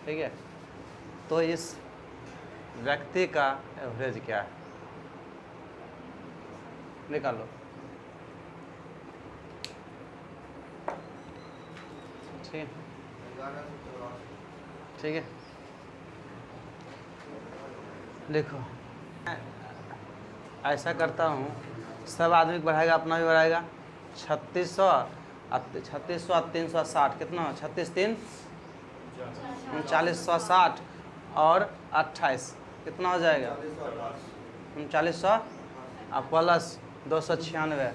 ठीक है, तो इस व्यक्ति का एवरेज क्या है, निकालो। ठीक है, ठीक है, देखो ऐसा करता हूँ, सब आदमी बढ़ाएगा, अपना भी बढ़ाएगा। 3600 और 360 कितना हो, 36 3 3960 और 28 कितना हो जाएगा, 3900 और प्लस 296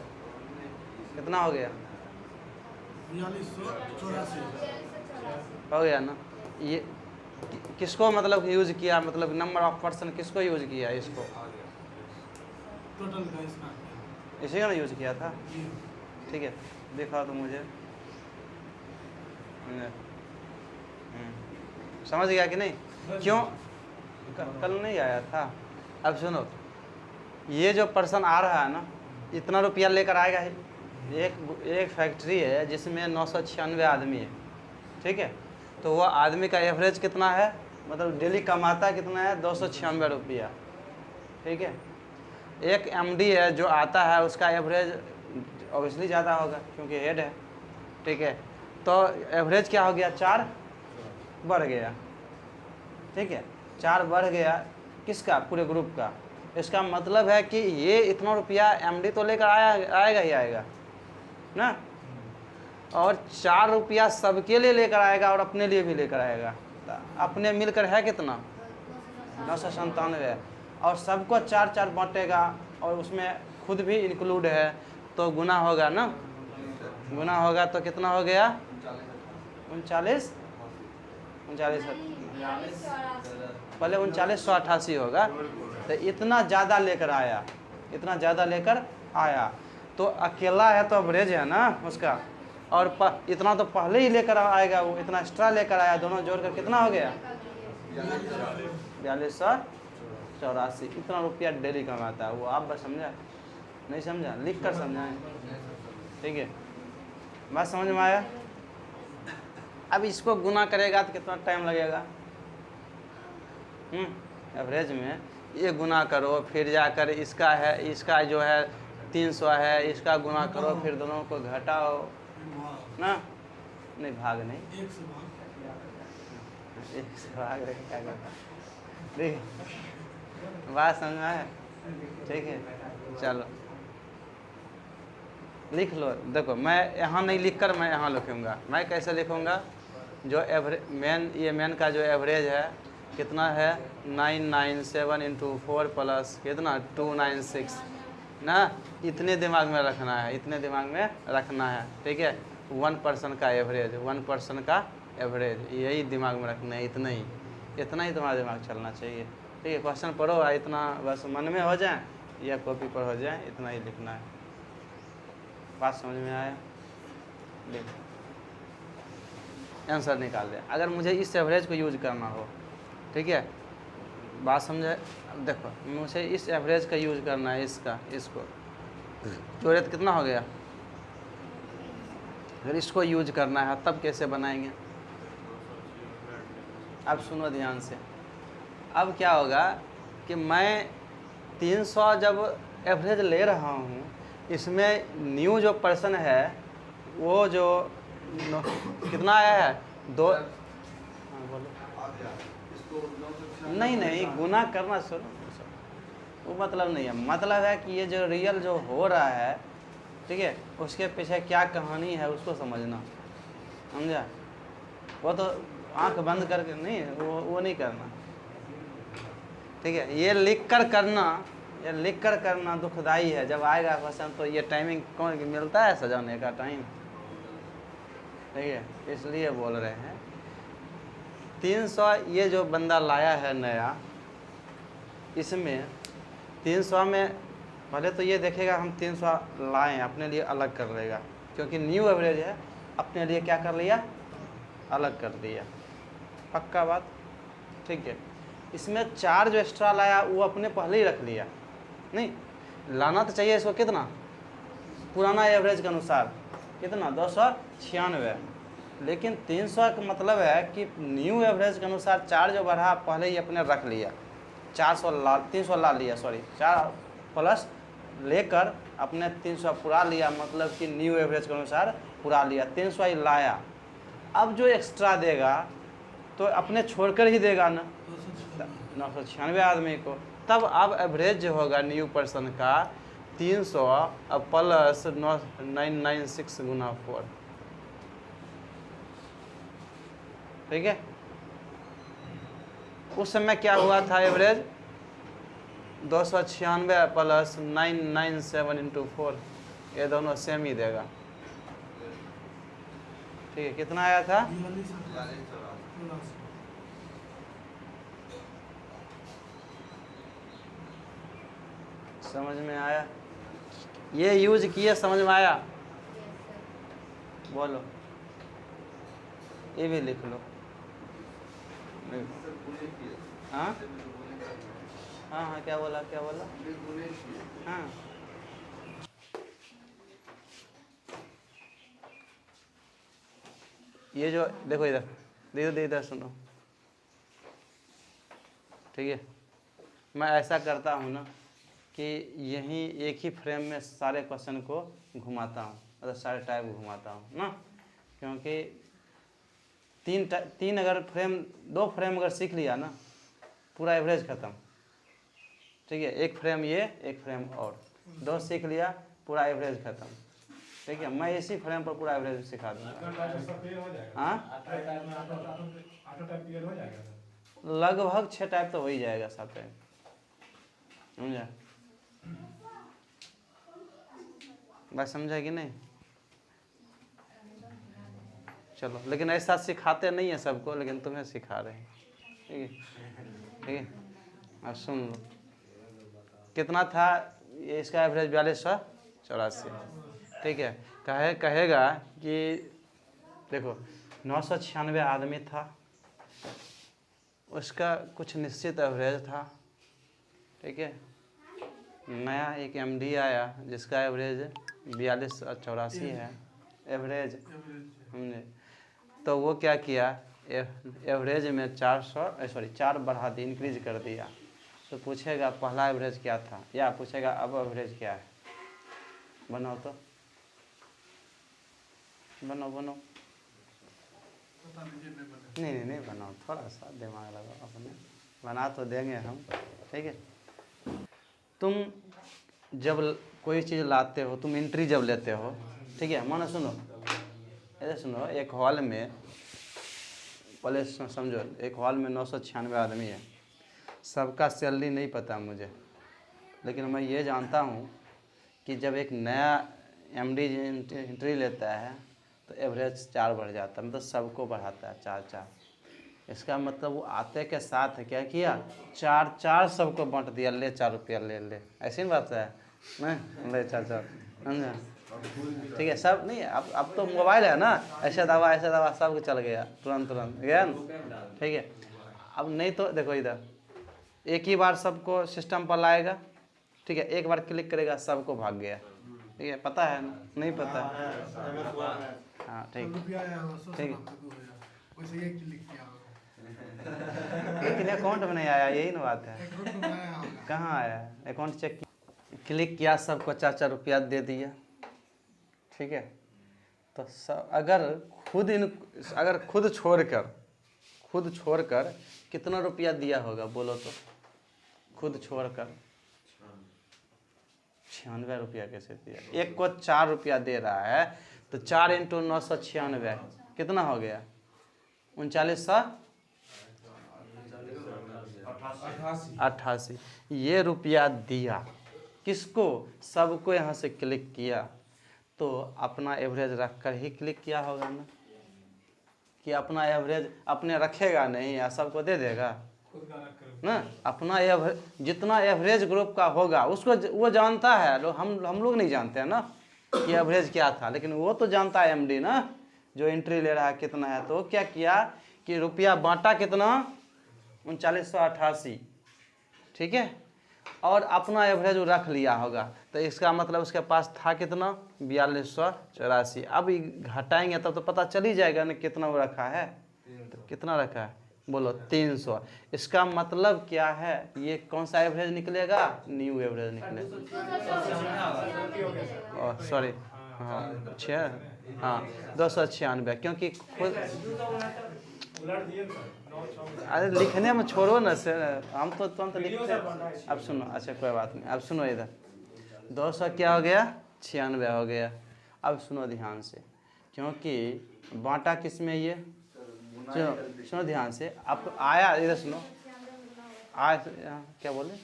कितना हो गया, 4284 हो गया ना। ये किसको मतलब यूज किया, मतलब नंबर ऑफ पर्सन किसको यूज किया, इसको टोटल का इसका इसी का ना यूज किया था। जी। ठीक है, दिखाओ तो मुझे। समझ गया कि नहीं, क्यों कल नहीं आया था। अब सुनो, ये जो पर्सन आ रहा है ना, इतना रुपया लेकर आएगा ही। एक फैक्ट्री है जिसमें 996 आदमी है, ठीक है, तो वह आदमी का एवरेज कितना है, मतलब डेली कमाता कितना है, 296 रुपया। ठीक है, एक एमडी है जो आता है, उसका एवरेज ऑब्वियसली ज़्यादा होगा क्योंकि हेड है। ठीक है, तो एवरेज क्या हो गया, 4 बढ़ गया। ठीक है, 4 बढ़ गया, किसका, पूरे ग्रुप का। इसका मतलब है कि ये इतना रुपया एमडी तो लेकर आएगा ही आएगा ना, और 4 रुपया सबके लिए लेकर आएगा और अपने लिए भी लेकर आएगा। तो अपने मिलकर है कितना, 997, और सबको 4 बांटेगा और उसमें खुद भी इंक्लूड है, तो गुना होगा ना, गुना होगा तो कितना हो गया, 39 पहले 3988 होगा। तो इतना ज़्यादा लेकर आया, इतना ज़्यादा लेकर आया, तो अकेला है तो एवरेज है ना उसका, और इतना तो पहले ही लेकर आएगा, वो इतना एक्स्ट्रा लेकर आया, दोनों जोड़कर कितना हो गया, 4284। इतना रुपया डेली कमाता है वो। आप बस समझा, नहीं समझा, लिख कर समझाएं। ठीक है, बात समझ में आया। अब इसको गुना करेगा तो कितना टाइम लगेगा, एवरेज में ये गुना करो, फिर जाकर इसका है, इसका जो है 300 है, इसका गुना करो, फिर दोनों को घटाओ ना, नहीं भाग नहीं, एक से भाग एक से भाग रहे क्या करता, ठीक, बात समझ में आया। ठीक है, चलो लिख लो। देखो मैं यहाँ नहीं लिखकर मैं यहाँ लिखूँगा, मैं कैसे लिखूँगा, जो एवरेज मेन का जो एवरेज है कितना है, 997 इंटू 4 प्लस कितना 296 ना, इतने दिमाग में रखना है, इतने दिमाग में रखना है। ठीक है, 1 पर्सन का एवरेज, 1 पर्सन का एवरेज, यही दिमाग में रखना है, इतना ही तुम्हारा दिमाग चलना चाहिए। ठीक है, क्वेश्चन पढ़ो, इतना बस मन में हो जाए या कॉपी पर हो जाए, इतना ही लिखना है। बात समझ में आया, देखो आंसर निकाल दे अगर मुझे इस एवरेज को यूज करना हो। ठीक है, बात समझे। देखो मुझे इस एवरेज का यूज करना है, इसको जोड़े तो कितना हो गया, अगर इसको यूज करना है तब कैसे बनाएंगे। अब सुनो ध्यान से, अब क्या होगा कि मैं 300 जब एवरेज ले रहा हूँ, इसमें न्यू जो पर्सन है वो जो कितना आया है, 2, हाँ बोलो, नहीं गुना करना सुनो, वो मतलब नहीं है, मतलब है कि ये जो रियल जो हो रहा है, ठीक है, उसके पीछे क्या कहानी है उसको समझना, समझा। वो तो आंख बंद करके नहीं, वो नहीं करना। ठीक है, ये लिख कर करना दुखदाई है। जब आएगा क्वेश्चन तो ये टाइमिंग कौन मिलता है सजाने का टाइम, ठीक है, इसलिए बोल रहे हैं। 300 ये जो बंदा लाया है नया, इसमें 300 में पहले तो ये देखेगा हम 300 लाएँ, अपने लिए अलग कर लेगा, क्योंकि न्यू एवरेज है, अपने लिए क्या कर लिया, अलग कर दिया। पक्का बात, ठीक है। इसमें 4 जो एक्स्ट्रा लाया वो अपने पहले ही रख लिया, नहीं लाना तो चाहिए इसको कितना, पुराना एवरेज के अनुसार कितना 296, लेकिन 300 का मतलब है कि न्यू एवरेज के अनुसार 4 जो बढ़ा पहले ही अपने रख लिया, 400 ला 300 ला लिया, सॉरी 4 प्लस लेकर अपने 300 पूरा लिया, मतलब कि न्यू एवरेज के अनुसार पूरा लिया, 300 ही लाया। अब जो एक्स्ट्रा देगा तो अपने छोड़कर ही देगा ना 996 आदमी को। तब अब एवरेज जो होगा न्यू पर्सन का 300 अब प्लस 996 गुना 4, ठीक है। उस समय क्या हुआ था एवरेज 296 प्लस 997 इंटू 4, ये दोनों सेम ही देगा, ठीक है। कितना आया था? 42 समझ में आया? ये यूज किए, समझ में आया? बोलो, ये भी लिख लो। हाँ हाँ हाँ, क्या बोला क्या बोला? हाँ ये जो देखो इधर, इधर इधर सुनो, ठीक है। मैं ऐसा करता हूँ ना कि यहीं एक ही फ्रेम में सारे क्वेश्चन को घुमाता हूँ, मतलब सारे टाइप घुमाता हूँ ना, क्योंकि तीन अगर फ्रेम, 2 फ्रेम अगर सीख लिया ना, पूरा एवरेज ख़त्म, ठीक है। एक फ्रेम ये, एक फ्रेम और, 2 सीख लिया, पूरा एवरेज ख़त्म, ठीक है। मैं इसी फ्रेम पर पूरा एवरेज सिखा दूँगा। हाँ लगभग 6 टाइप तो हो ही जाएगा सब टाइप, समझा? बात समझा कि नहीं? चलो, लेकिन ऐसा सिखाते नहीं है सबको, लेकिन तुम्हें सिखा रहे हैं, ठीक है ठीक है। अब सुन लो, कितना था ये इसका एवरेज? 4284, ठीक है। कहेगा कि देखो 996 आदमी था, उसका कुछ निश्चित एवरेज था, ठीक है। नया एक एमडी आया जिसका एवरेज 4284 है, एवरेज, समझे। तो वो क्या किया, एवरेज में 4 बढ़ा दी, इंक्रीज कर दिया। तो पूछेगा पहला एवरेज क्या था, या पूछेगा अब एवरेज क्या है? बनाओ तो, बनाओ। नहीं बनाओ, थोड़ा सा दिमाग लगाओ अपने, बना तो देंगे हम, ठीक है। तुम जब कोई चीज़ लाते हो, तुम एंट्री जब लेते हो, ठीक है, मानो सुनो, ऐसे सुनो, एक हॉल में, पहले समझो, एक हॉल में 996 आदमी है, सबका सैलरी नहीं पता मुझे, लेकिन मैं ये जानता हूँ कि जब एक नया एमडी एंट्री लेता है तो एवरेज 4 बढ़ जाता है, मतलब सबको बढ़ाता है 4। इसका मतलब वो आते के साथ क्या किया, 4 सबको बांट दिया, ले 4 रुपया ले, ऐसी बात है नहीं, ले 4 समझा, ठीक है। सब नहीं, अब तो मोबाइल है ना, ऐसा दवा सब चल गया, तुरंत गया ना, ठीक है। अब नहीं तो देखो इधर, एक ही बार सबको सिस्टम पर लाएगा, ठीक है, एक बार क्लिक करेगा सबको भाग गया, ठीक है। पता है ना? नहीं पता? हाँ ठीक ठीक है। लेकिन अकाउंट में नहीं आया, यही ना बात है। कहाँ आया? अकाउंट चेक क्लिक किया, सबको 4 रुपया दे दिया, ठीक है। तो अगर खुद छोड़कर कितना रुपया दिया होगा बोलो तो? खुद छोड़कर 96 रुपया कैसे दिया? एक को 4 रुपया दे रहा है, तो 4 इंटू 996 कितना हो गया? 3988 ये रुपया दिया किसको? सबको। यहाँ से क्लिक किया तो अपना एवरेज रख कर ही क्लिक किया होगा ना, कि अपना एवरेज अपने रखेगा नहीं या सबको दे देगा ना। अपना जितना एवरेज ग्रुप का होगा उसको वो जानता है, हम लोग नहीं जानते हैं ना कि एवरेज क्या था, लेकिन वो तो जानता है एमडी ना, जो एंट्री ले रहा है कितना है। तो क्या किया कि रुपया बांटा कितना? 3988, ठीक है। और अपना एवरेज रख लिया होगा, तो इसका मतलब उसके पास था कितना 4284। अब घटाएंगे तब तो पता चल ही जाएगा ना कितना वो रखा है, तो कितना रखा है बोलो 300। इसका मतलब क्या है, ये कौन सा एवरेज निकलेगा, न्यू एवरेज निकलेगा। सॉरी, हाँ 296, क्योंकि खुद अरे लिखने में छोड़ो ना सर, हम तो तुरंत लिखते हैं। अब सुनो, अच्छा कोई बात नहीं, अब सुनो इधर 200 क्या हो गया 96 हो गया। अब सुनो ध्यान से, क्योंकि बांटा किस में ये, सुनो सुनो ध्यान से, आप आया इधर सुनो, आज क्या बोले,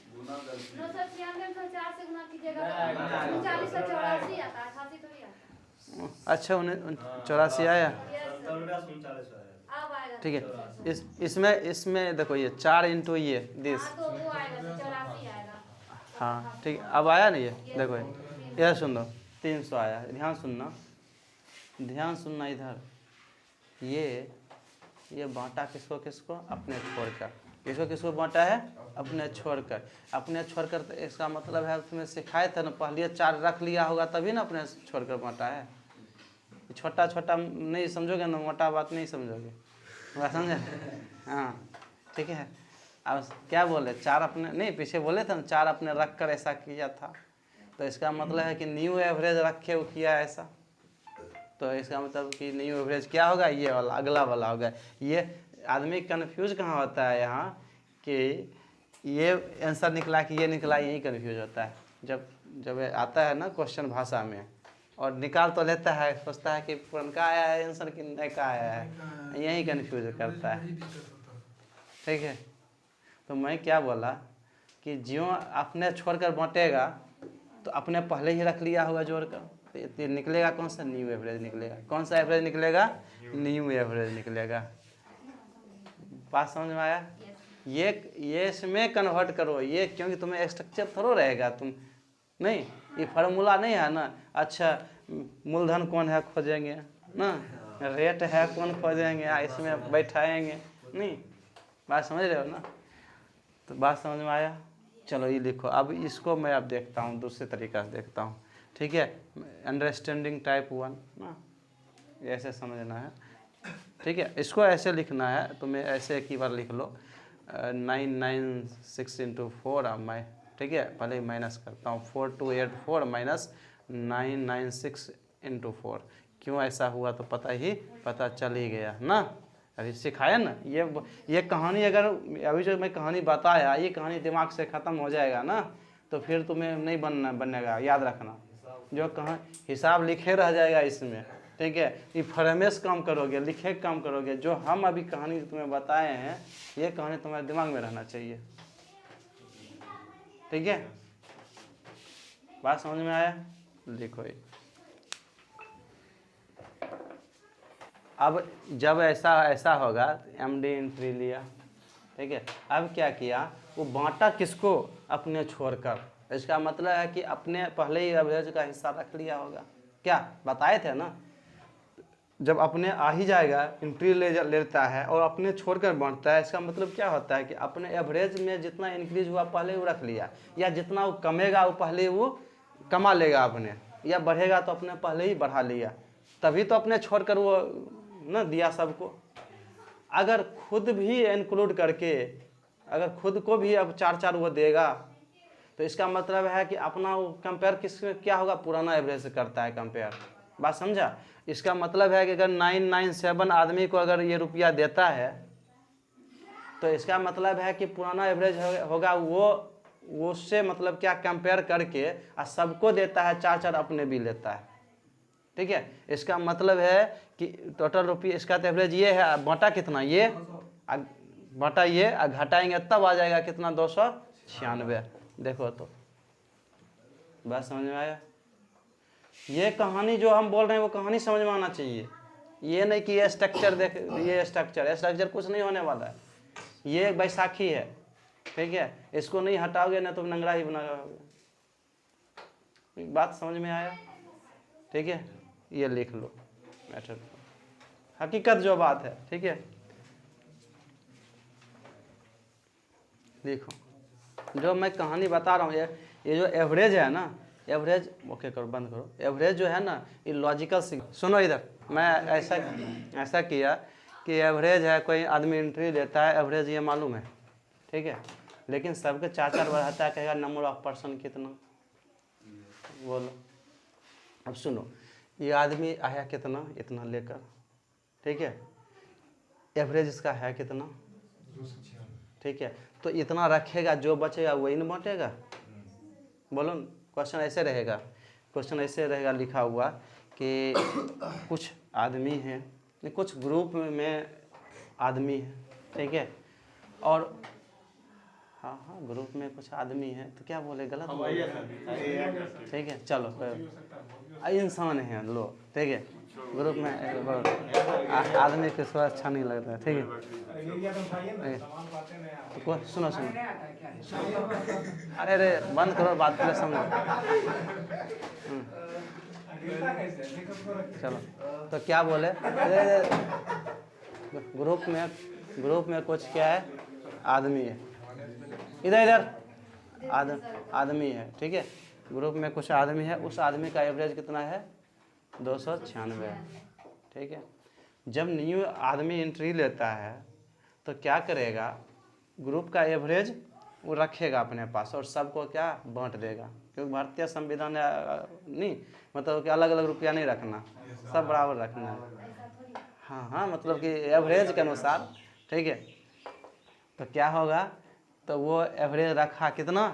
अच्छा 84 आया, ठीक है। इसमें देखो ये 4 इंटू ये दिस, हाँ ठीक है, अब आया ना ये देखो, ये सुन लो 300 आया। ध्यान सुनना, ध्यान सुनना इधर, ये बांटा किसको किसको, अपने छोड़कर, किसको किसको बांटा है, अपने छोड़कर, अपने छोड़कर। तो इसका मतलब है तुम्हें सिखाए थे ना पहले 4 रख लिया होगा तभी ना अपने छोड़कर बांटा है। छोटा छोटा नहीं समझोगे ना, मोटा बात नहीं समझोगे, समझे, हाँ ठीक है। अब क्या बोले 4 अपने नहीं, पीछे बोले थे ना 4 अपने रख कर ऐसा किया था, तो इसका मतलब है कि न्यू एवरेज रखे वो किया ऐसा, तो इसका मतलब कि न्यू एवरेज क्या होगा, ये वाला अगला वाला होगा। ये आदमी कंफ्यूज कहाँ होता है यहाँ, कि ये आंसर निकला कि ये निकला, यही कंफ्यूज होता है। जब आता है ना क्वेश्चन भाषा में, और निकाल तो लेता है, सोचता है कि पुरनका आया है आंसर कि नए का आया है, यही कंफ्यूज करता है, ठीक है। तो मैं क्या बोला कि ज्यों अपने छोड़कर बांटेगा तो अपने पहले ही रख लिया होगा जोड़कर, तो ये निकलेगा कौन सा, न्यू एवरेज निकलेगा। कौन सा एवरेज निकलेगा, न्यू एवरेज निकलेगा। बात समझ में आया, ये इसमें कन्वर्ट करो ये, क्योंकि तुम्हें स्ट्रक्चर थोड़ा रहेगा, तुम नहीं, ये फार्मूला नहीं है ना। अच्छा मूलधन कौन है खोजेंगे ना, रेट है कौन खोजेंगे, इसमें बैठाएंगे नहीं, बात समझ रहे हो ना। तो बात समझ में आया, चलो ये लिखो। अब इसको मैं अब देखता हूँ दूसरे तरीक़ा से देखता हूँ, ठीक है। अंडरस्टैंडिंग टाइप 1 ना, ऐसे समझना है, ठीक है। इसको ऐसे लिखना है, तुम्हें ऐसे एक ही बार लिख लो 996 इंटू 4 मैं, ठीक है। पहले माइनस करता हूँ 4284 माइनस 996 इंटू 4। क्यों ऐसा हुआ तो पता चल ही गया ना, अभी सिखाया ना। ये कहानी अगर अभी जो मैं कहानी बताया, ये कहानी दिमाग से ख़त्म हो जाएगा ना, तो फिर तुम्हें नहीं बनेगा, याद रखना। जो कहाँ हिसाब लिखे रह जाएगा इसमें, ठीक है। ये फरमेश काम करोगे, लिखे काम करोगे। जो हम अभी कहानी तुम्हें बताए हैं, ये कहानी तुम्हारे दिमाग में रहना चाहिए, ठीक है। बात समझ में आया, लिखो ये। अब जब ऐसा होगा, MD एंट्री लिया, ठीक है। अब क्या किया, वो बांटा किसको, अपने छोड़कर। इसका मतलब है कि अपने पहले ही एवरेज का हिस्सा रख लिया होगा, क्या बताए थे ना। जब अपने आ ही जाएगा, एंट्री लेता है और अपने छोड़कर बांटता है, इसका मतलब क्या होता है कि अपने एवरेज में जितना इंक्रीज हुआ पहले वो रख लिया, या जितना वो कमेगा वो पहले वो कमा लेगा अपने, या बढ़ेगा तो अपने पहले ही बढ़ा लिया, तभी तो अपने छोड़कर वो ना दिया सबको। अगर खुद भी इंक्लूड करके, अगर खुद को भी अब 4 वो देगा, तो इसका मतलब है कि अपना वो कंपेयर क्या होगा, पुराना एवरेज से करता है कंपेयर। बात समझा। इसका मतलब है कि अगर 997 आदमी को अगर ये रुपया देता है, तो इसका मतलब है कि पुराना एवरेज होगा वो उससे मतलब क्या कंपेयर करके और सबको देता है, 4 अपने भी लेता है, ठीक है। इसका मतलब है कि टोटल रुपये इसका तो एवरेज ये है, बांटा कितना, ये बांटा ये, घटाएंगे तब आ जाएगा कितना 296। देखो तो बात समझ में आया। ये कहानी जो हम बोल रहे हैं वो कहानी समझ में आना चाहिए, ये नहीं कि ये स्ट्रक्चर देख, ये स्ट्रक्चर कुछ नहीं होने वाला है। ये एक बैसाखी है, ठीक है। इसको नहीं हटाओगे ना तो नंगरा ही बना रहोगे। बात समझ में आया, ठीक है। ये लिख लो मैटर, हकीकत जो बात है, ठीक है। देखो जो मैं कहानी बता रहा हूँ, ये जो एवरेज है ना, एवरेज, ओके करो, बंद करो। एवरेज जो है ना, ये लॉजिकल सुनो इधर, मैं ऐसा किया कि एवरेज है, कोई आदमी एंट्री लेता है, एवरेज ये मालूम है, ठीक है, लेकिन सबके 4 बढ़ाता है, कहेगा नंबर ऑफ पर्सन कितना, बोलो। अब सुनो, ये आदमी आया कितना, इतना लेकर, ठीक है, एवरेज इसका है कितना, 296। ठीक है, तो इतना रखेगा, जो बचेगा वही न बांटेगा, बोलो। क्वेश्चन ऐसे रहेगा, क्वेश्चन ऐसे रहेगा लिखा हुआ कि कुछ आदमी हैं, कुछ ग्रुप में आदमी है, ठीक है, और हाँ ग्रुप में कुछ आदमी है, तो क्या बोले, गलत बोले, ठीक है, चलो इंसान है लोग, ठीक है, ग्रुप में आदमी के स्वाद अच्छा नहीं लगता है, ठीक है, तो सुनो, अरे बंद करो, बात करो, समझो। चलो, तो क्या बोले, ग्रुप में कुछ क्या है, आदमी है, इधर आदमी है, ठीक है, ग्रुप में कुछ आदमी है, उस आदमी का एवरेज कितना है, 296, ठीक है। जब न्यू आदमी एंट्री लेता है तो क्या करेगा, ग्रुप का एवरेज वो रखेगा अपने पास और सबको क्या बांट देगा, क्योंकि भारतीय संविधान नहीं, मतलब कि अलग अलग रुपया नहीं रखना, सब बराबर रखना है, हाँ, मतलब कि एवरेज के अनुसार, ठीक है। तो क्या होगा, तो वो एवरेज रखा कितना,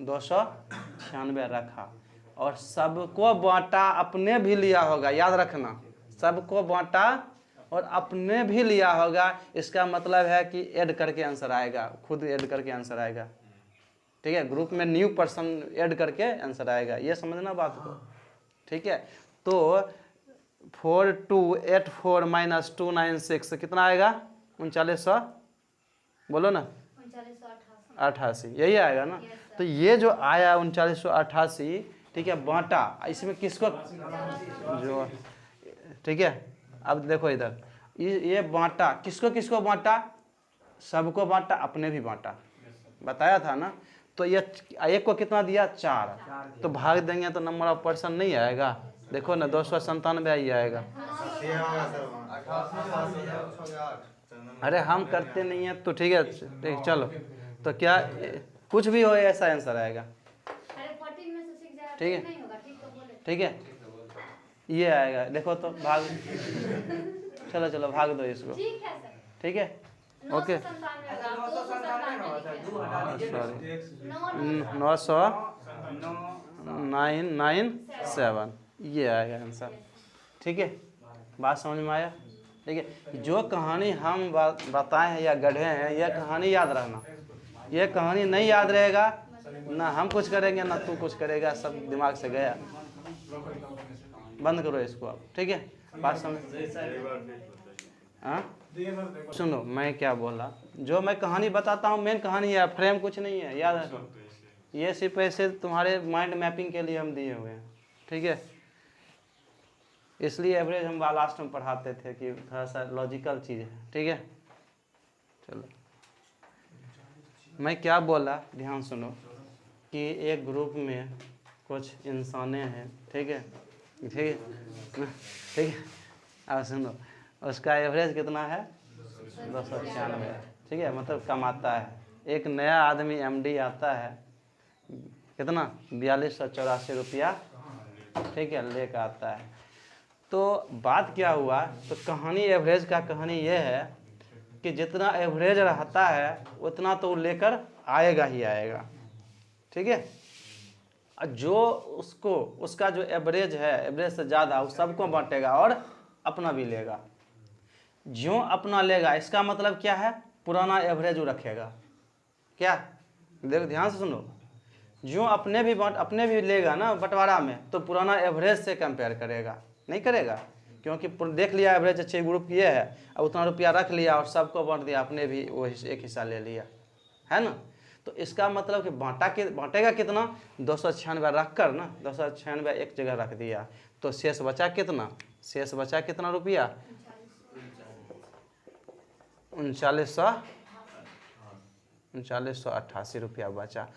296 रखा, और सबको बांटा, अपने भी लिया होगा, याद रखना, सबको बांटा और अपने भी लिया होगा, इसका मतलब है कि ऐड करके आंसर आएगा, खुद ऐड करके आंसर आएगा, ठीक है, ग्रुप में न्यू पर्सन ऐड करके आंसर आएगा, ये समझना बात को, ठीक है। तो 4284 माइनस 296 कितना आएगा, 3900, बोलो ना, 3988, यही आएगा ना। तो ये जो आया 3988, ठीक है, बांटा, इसमें किसको, जो, ठीक है, अब देखो इधर, ये बांटा, किसको बांटा, सबको बांटा, अपने भी बांटा, बताया था ना। तो ये एक को कितना दिया, 4, तो भाग देंगे तो नंबर ऑफ पर्सन नहीं आएगा, देखो ना, 297 ही आएगा। अरे हम करते नहीं हैं, तो ठीक है, ठीक, चलो, तो क्या कुछ भी हो ऐसा आंसर आएगा, ठीक है, ठीक है, ये आएगा, देखो तो भाग, चलो भाग दो इसको, ठीक है, ओके, सॉरी, 997, ये आएगा आंसर, ठीक है, बात समझ में आया, ठीक है। जो कहानी हम बताए हैं या गढ़े हैं, यह कहानी याद रखना, ये कहानी नहीं याद रहेगा ना, हम कुछ करेंगे ना तू कुछ करेगा, सब दिमाग से गया, बंद करो इसको आप, ठीक है, बात समझ, हाँ सुनो, मैं क्या बोला, जो मैं कहानी बताता हूँ मेन कहानी है, फ्रेम कुछ नहीं है, याद है, ये सिर्फ ऐसे तुम्हारे माइंड मैपिंग के लिए हम दिए हुए हैं, ठीक है, इसलिए एवरेज हम लास्ट में पढ़ाते थे कि थोड़ा सा लॉजिकल चीज़ है, ठीक है। चलो, मैं क्या बोला, ध्यान सुनो, कि एक ग्रुप में कुछ इंसाने हैं, ठीक है, ठीक है, ठीक है, अब सुनो, उसका एवरेज कितना है, 296, ठीक है, मतलब कमाता है। एक नया आदमी एमडी आता है, कितना, 4284 रुपया, ठीक है, लेकर आता है। तो बात क्या हुआ, तो कहानी एवरेज का कहानी ये है कि जितना एवरेज रहता है उतना तो लेकर आएगा ही आएगा, ठीक है, जो उसको, उसका जो एवरेज है, एवरेज से ज़्यादा, वो सबको बांटेगा और अपना भी लेगा। जो अपना लेगा, इसका मतलब क्या है, पुराना एवरेज वो रखेगा, क्या, देखो ध्यान से सुनो, जो अपने भी लेगा ना बंटवारा में, तो पुराना एवरेज से कंपेयर करेगा, नहीं करेगा, क्योंकि देख लिया एवरेज अच्छे ग्रुप ये है, अब उतना रुपया रख लिया और सबको बांट दिया, अपने भी वो एक हिस्सा ले लिया, है ना। तो इसका मतलब कि बांटेगा कितना, 296 रख कर ना, 296 एक जगह रख दिया, तो शेष बचा कितना, शेष बचा कितना रुपया, 3900, 3988 रुपया बचा।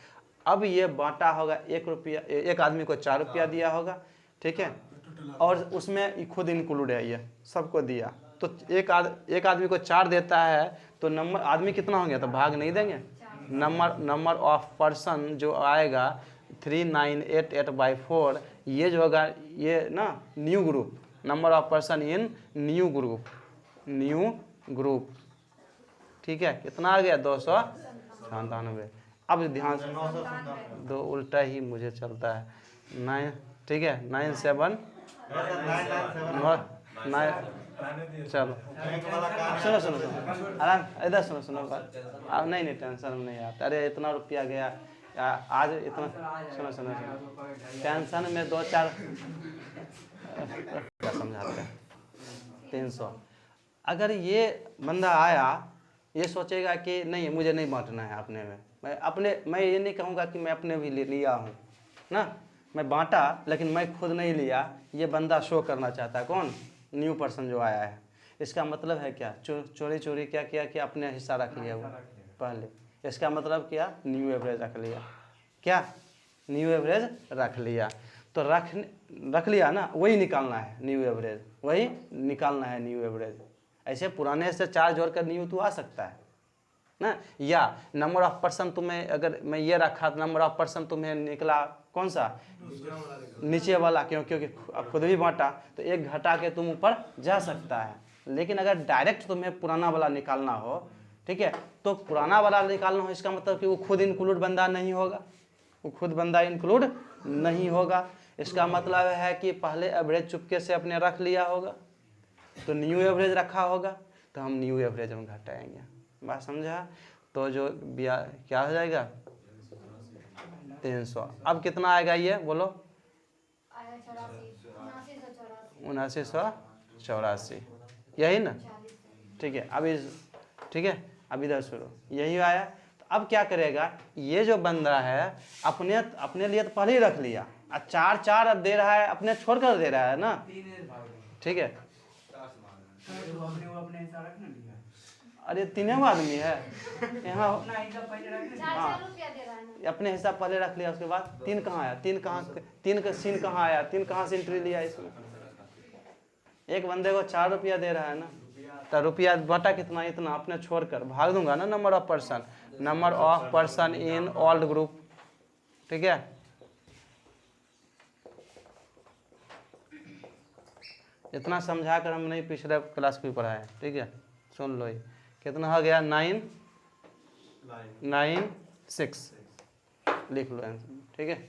अब ये बांटा होगा 1 रुपया, एक आदमी को 4 रुपया दिया होगा, ठीक है, और उसमें खुद इंक्लूड है, ये सबको दिया। तो एक आदमी को 4 देता है तो नंबर आदमी कितना होंगे, तो भाग नहीं देंगे। नंबर ऑफ पर्सन जो आएगा 3988/4, ये जो होगा ये ना new group, number of person in new group, ठीक है। कितना आ गया, 297। अब ध्यान से, दो उल्टा ही मुझे चलता है, 9, ठीक है, 97 चलो सुनो आराम, इधर सुनो बात। अब नहीं टेंशन में नहीं आता। अरे इतना रुपया गया आज, इतना सुनो टेंशन में 2-4 क्या समझाते हैं। 300 अगर ये बंदा आया, ये सोचेगा कि नहीं मुझे नहीं बांटना है अपने में, मैं ये नहीं कहूँगा कि मैं अपने भी लिया हूँ ना, मैं बांटा लेकिन मैं खुद नहीं लिया, ये बंदा शो करना चाहता है। कौन, न्यू पर्सन जो आया है। इसका मतलब है क्या, चोरी क्या किया कि अपने हिस्सा रख लिया वो पहले। इसका मतलब क्या, न्यू एवरेज रख लिया। क्या, न्यू एवरेज रख लिया। तो रख लिया ना, वही निकालना है न्यू एवरेज, वही निकालना है न्यू एवरेज। ऐसे पुराने से 4 जोड़कर न्यू तो आ सकता है ना। या नंबर ऑफ पर्सन तुम्हें, अगर मैं ये रखा तो नंबर ऑफ पर्सन तुम्हें निकला कौन सा, नीचे वाला, क्योंकि अब खुद भी बांटा तो एक घटा के तुम ऊपर जा सकता है। लेकिन अगर डायरेक्ट तुम्हें पुराना वाला निकालना हो, ठीक है, तो पुराना वाला निकालना हो, इसका मतलब कि वो खुद इंक्लूड बंदा नहीं होगा, वो खुद बंदा इंक्लूड नहीं होगा। इसका मतलब है कि पहले एवरेज चुपके से अपने रख लिया होगा, तो न्यू एवरेज रखा होगा, तो हम न्यू एवरेज में घटाएंगे। बात समझा। तो जो क्या हो जाएगा, 300। अब कितना आएगा ये बोलो, 7984, यही ना, ठीक है। अब इधर सुनो, यही आया। तो अब क्या करेगा, ये जो बंदा है अपने लिए तो पहले ही रख लिया, 4 अब दे रहा है, अपने छोड़कर दे रहा है ना, ठीक है। अरे 3 आदमी है यहाँ, अपने हिसाब पहले रख लिया, उसके बाद 3 कहाँ आया, 3 का सीन कहाँ आया, 3 कहाँ से एंट्री लिया इसमें। एक बंदे को 4 रुपया दे रहा है ना, तो रुपया बटा कितना, इतना, अपने छोड़कर भाग दूंगा ना number of person in old group, ठीक है। इतना समझा कर हम नहीं पिछले क्लास भी पढ़ाए, ठीक है। सुन लो, ये कितना हो गया, 996 लिख लो, ठीक है।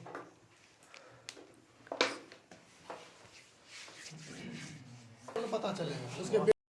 पता चलेगा उसके